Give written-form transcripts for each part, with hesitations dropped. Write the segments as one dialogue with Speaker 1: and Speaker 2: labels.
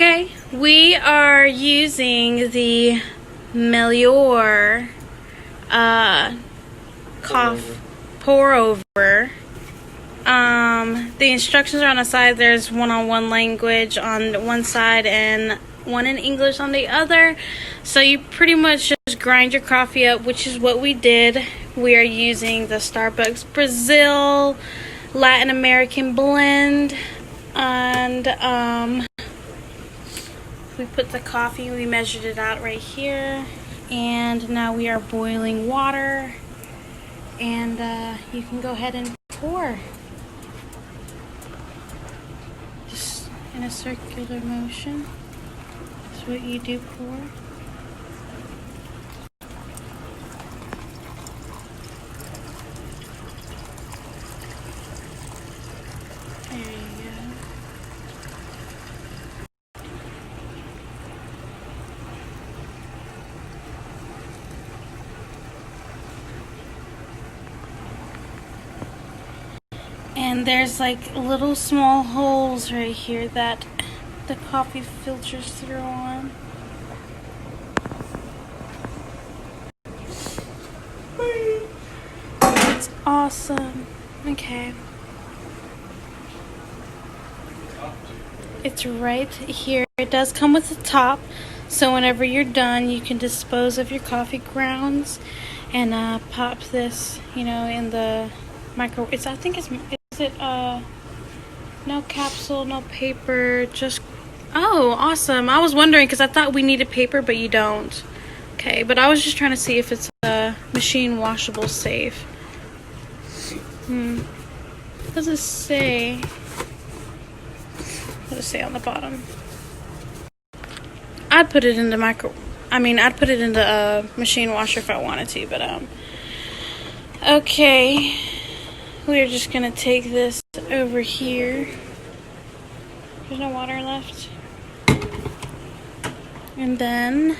Speaker 1: Okay, we are using the Melior pour over. The instructions are on the side. There's one-on-one language on one side and one in English on the other. So you pretty much just grind your coffee up, which is what we did. We are using the Starbucks Brazil Latin American blend, and we put the coffee, we measured it out right here, and now we are boiling water, and you can go ahead and pour. Just in a circular motion. That's what you do, pour. There you go. And there's like little small holes right here that the coffee filters through on. It's awesome. Okay. It's right here. It does come with a top, so whenever you're done, you can dispose of your coffee grounds and pop this, in the micro. I think it's. Is it no capsule, no paper, just. Oh, awesome! I was wondering because I thought we needed paper, but you don't. Okay, but I was just trying to see if it's machine washable safe. What does it say? What does it say on the bottom? I'd put it in the I'd put it in the machine washer if I wanted to, but okay. We're just gonna take this over here. There's no water left. And then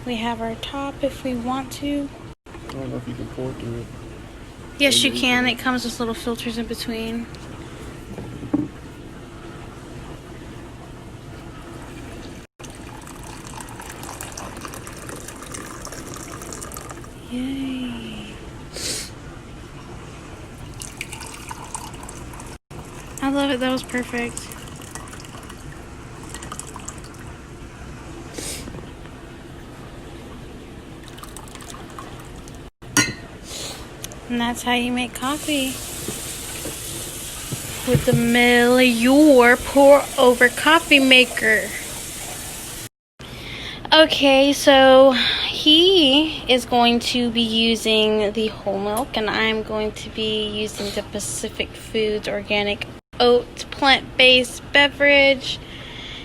Speaker 1: we have our top if we want to.
Speaker 2: I don't know if you can pour through it.
Speaker 1: Yes, you can. It comes with little filters in between. Yay. I love it. That was perfect. And that's how you make coffee with the Melior pour over coffee maker. Okay, so he is going to be using the whole milk, and I'm going to be using the Pacific Foods organic oat plant-based beverage.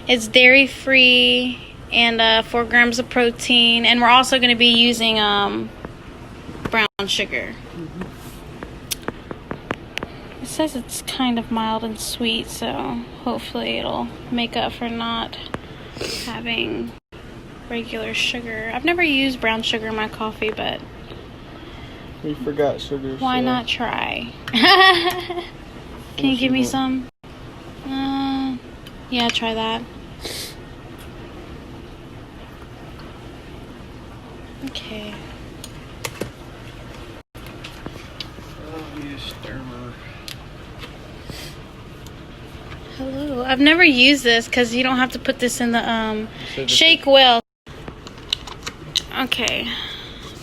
Speaker 1: It's dairy-free and 4 grams of protein, and we're also going to be using brown sugar. It says it's kind of mild and sweet, so hopefully it'll make up for not having regular sugar. I've never used brown sugar in my coffee, but
Speaker 2: we forgot sugar.
Speaker 1: Why not try? Can you give me some? Yeah, try that. Okay. Hello. I've never used this because you don't have to put this in the shake well. Okay.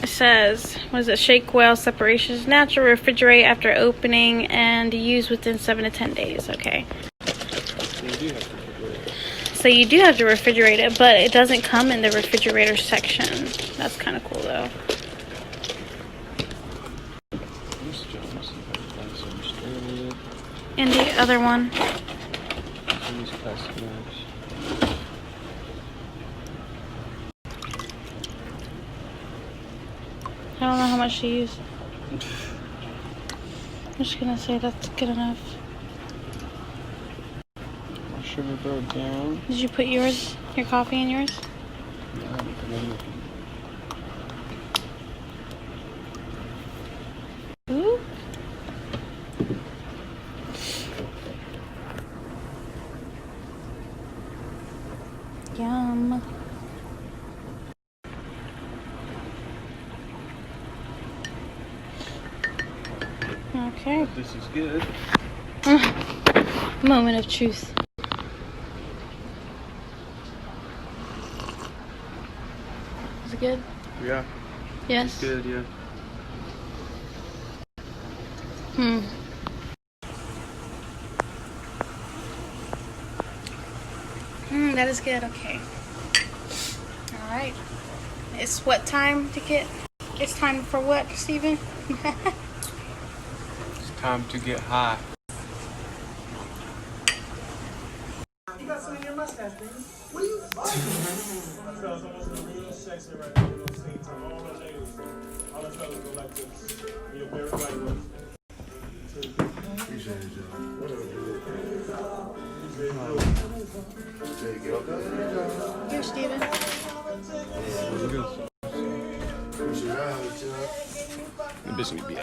Speaker 1: It says, what is it? Shake well separation is natural. Refrigerate after opening and use within 7 to 10 days. Okay. So you do have to refrigerate it, but it doesn't come in the refrigerator section. That's kind of cool though. And the other one. I don't know how much to use. I'm just gonna say that's good enough.
Speaker 2: Sugar go down.
Speaker 1: Did you put your coffee in yours?
Speaker 2: Yeah,
Speaker 1: Ooh. Yum. Okay.
Speaker 2: This is good.
Speaker 1: Moment of truth. Is it good?
Speaker 2: Yeah.
Speaker 1: Yes.
Speaker 2: It's good, yeah.
Speaker 1: That is good. Okay. All right. It's what time to get? It's time for what, Steven?
Speaker 2: It's time to get high.
Speaker 3: You got some in your mustache, baby. What are you fellas almost real sexy right now. You know, same time. All the ladies, all the fellas go like this. You're very right with
Speaker 4: Appreciate it, Joe. Take it.
Speaker 1: Here, Steven.
Speaker 4: Appreciate it, Joe.
Speaker 2: This would be